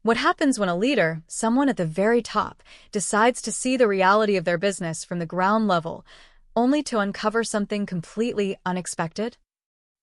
What happens when a leader, someone at the very top, decides to see the reality of their business from the ground level, only to uncover something completely unexpected?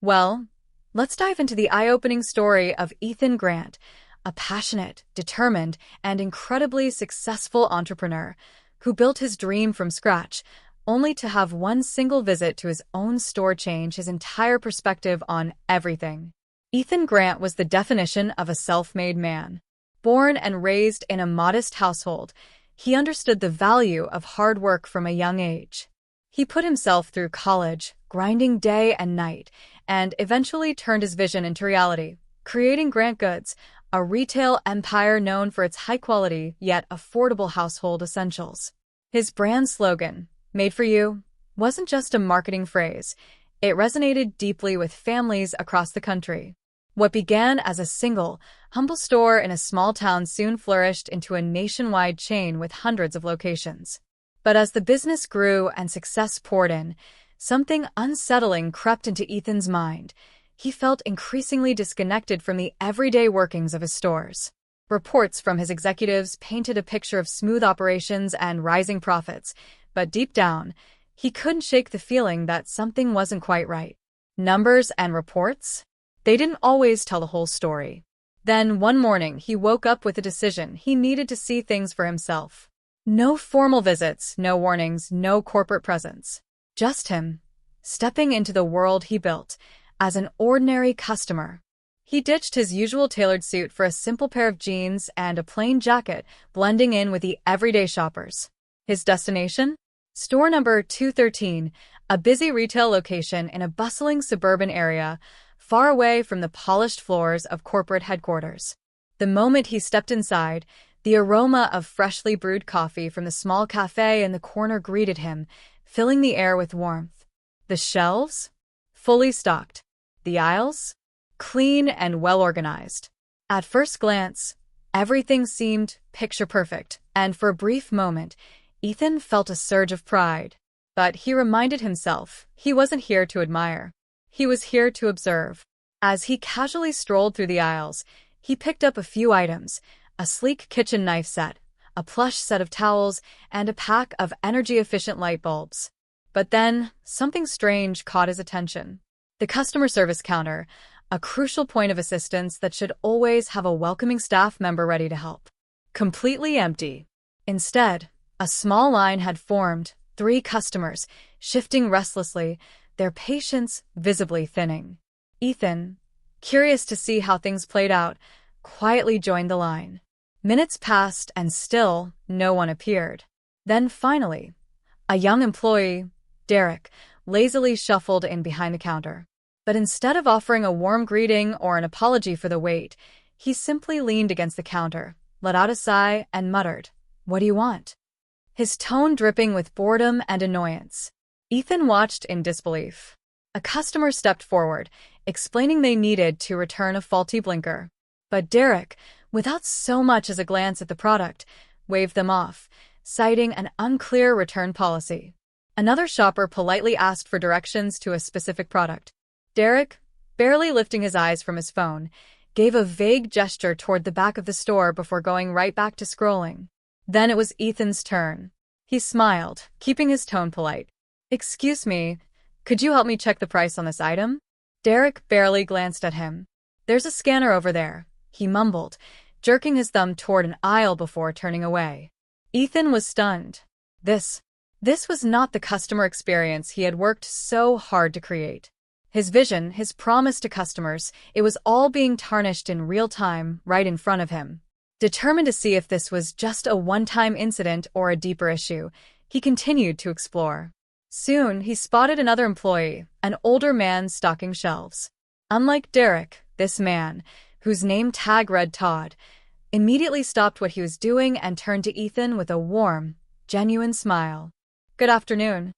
Well, let's dive into the eye-opening story of Ethan Grant, a passionate, determined, and incredibly successful entrepreneur who built his dream from scratch, only to have one single visit to his own store change his entire perspective on everything. Ethan Grant was the definition of a self-made man. Born and raised in a modest household, he understood the value of hard work from a young age. He put himself through college, grinding day and night, and eventually turned his vision into reality, creating Grant Goods, a retail empire known for its high-quality yet affordable household essentials. His brand slogan, "Made for You," wasn't just a marketing phrase. It resonated deeply with families across the country. What began as a single, humble store in a small town soon flourished into a nationwide chain with hundreds of locations. But as the business grew and success poured in, something unsettling crept into Ethan's mind. He felt increasingly disconnected from the everyday workings of his stores. Reports from his executives painted a picture of smooth operations and rising profits, but deep down, he couldn't shake the feeling that something wasn't quite right. Numbers and reports? They didn't always tell the whole story. Then, one morning, he woke up with a decision. He needed to see things for himself. No formal visits, no warnings, no corporate presence. Just him, stepping into the world he built, as an ordinary customer. He ditched his usual tailored suit for a simple pair of jeans and a plain jacket, blending in with the everyday shoppers. His destination? Store number 213, a busy retail location in a bustling suburban area, far away from the polished floors of corporate headquarters. The moment he stepped inside, the aroma of freshly brewed coffee from the small cafe in the corner greeted him, filling the air with warmth. The shelves? Fully stocked. The aisles? Clean and well-organized. At first glance, everything seemed picture-perfect, and for a brief moment, Ethan felt a surge of pride. But he reminded himself he wasn't here to admire. He was here to observe. As he casually strolled through the aisles, he picked up a few items: a sleek kitchen knife set, a plush set of towels, and a pack of energy-efficient light bulbs. But then, something strange caught his attention. The customer service counter, a crucial point of assistance that should always have a welcoming staff member ready to help. Completely empty. Instead, a small line had formed, 3 customers, shifting restlessly, their patience visibly thinning. Ethan, curious to see how things played out, quietly joined the line. Minutes passed and still no one appeared. Then finally, a young employee, Derek, lazily shuffled in behind the counter. But instead of offering a warm greeting or an apology for the wait, he simply leaned against the counter, let out a sigh, and muttered, "What do you want?" His tone dripping with boredom and annoyance. Ethan watched in disbelief. A customer stepped forward, explaining they needed to return a faulty blinker. But Derek, without so much as a glance at the product, waved them off, citing an unclear return policy. Another shopper politely asked for directions to a specific product. Derek, barely lifting his eyes from his phone, gave a vague gesture toward the back of the store before going right back to scrolling. Then it was Ethan's turn. He smiled, keeping his tone polite. "Excuse me, could you help me check the price on this item?" Derek barely glanced at him. "There's a scanner over there," he mumbled, jerking his thumb toward an aisle before turning away. Ethan was stunned. This was not the customer experience he had worked so hard to create. His vision, his promise to customers, it was all being tarnished in real time, right in front of him. Determined to see if this was just a one-time incident or a deeper issue, he continued to explore. Soon, he spotted another employee, an older man stocking shelves. Unlike Derek, this man, whose name tag read Todd, immediately stopped what he was doing and turned to Ethan with a warm, genuine smile. "Good afternoon.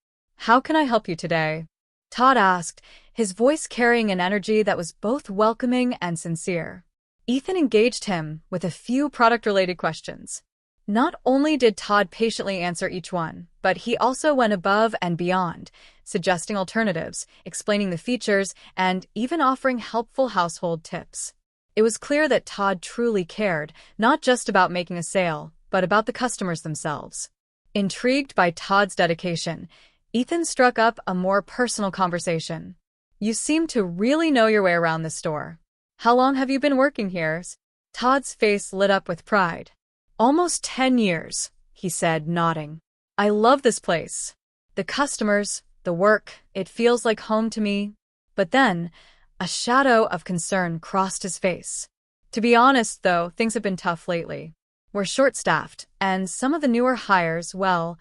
How can I help you today?" Todd asked, his voice carrying an energy that was both welcoming and sincere. Ethan engaged him with a few product-related questions. Not only did Todd patiently answer each one, but he also went above and beyond, suggesting alternatives, explaining the features, and even offering helpful household tips. It was clear that Todd truly cared, not just about making a sale, but about the customers themselves. Intrigued by Todd's dedication, Ethan struck up a more personal conversation. "You seem to really know your way around the store. How long have you been working here?" Todd's face lit up with pride. "Almost 10 years, he said, nodding. "I love this place. The customers, the work, it feels like home to me." But then, a shadow of concern crossed his face. "To be honest, though, things have been tough lately. We're short-staffed, and some of the newer hires, well,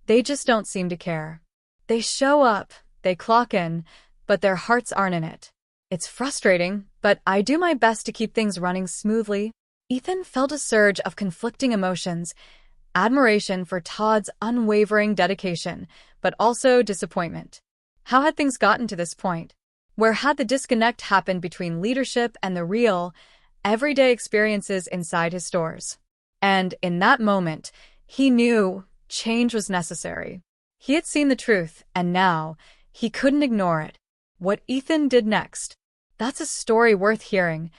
they just don't seem to care. They show up, they clock in, but their hearts aren't in it. It's frustrating, but I do my best to keep things running smoothly." Ethan felt a surge of conflicting emotions, admiration for Todd's unwavering dedication, but also disappointment. How had things gotten to this point? Where had the disconnect happened between leadership and the real, everyday experiences inside his stores? And in that moment, he knew change was necessary. He had seen the truth, and now he couldn't ignore it. What Ethan did next, that's a story worth hearing.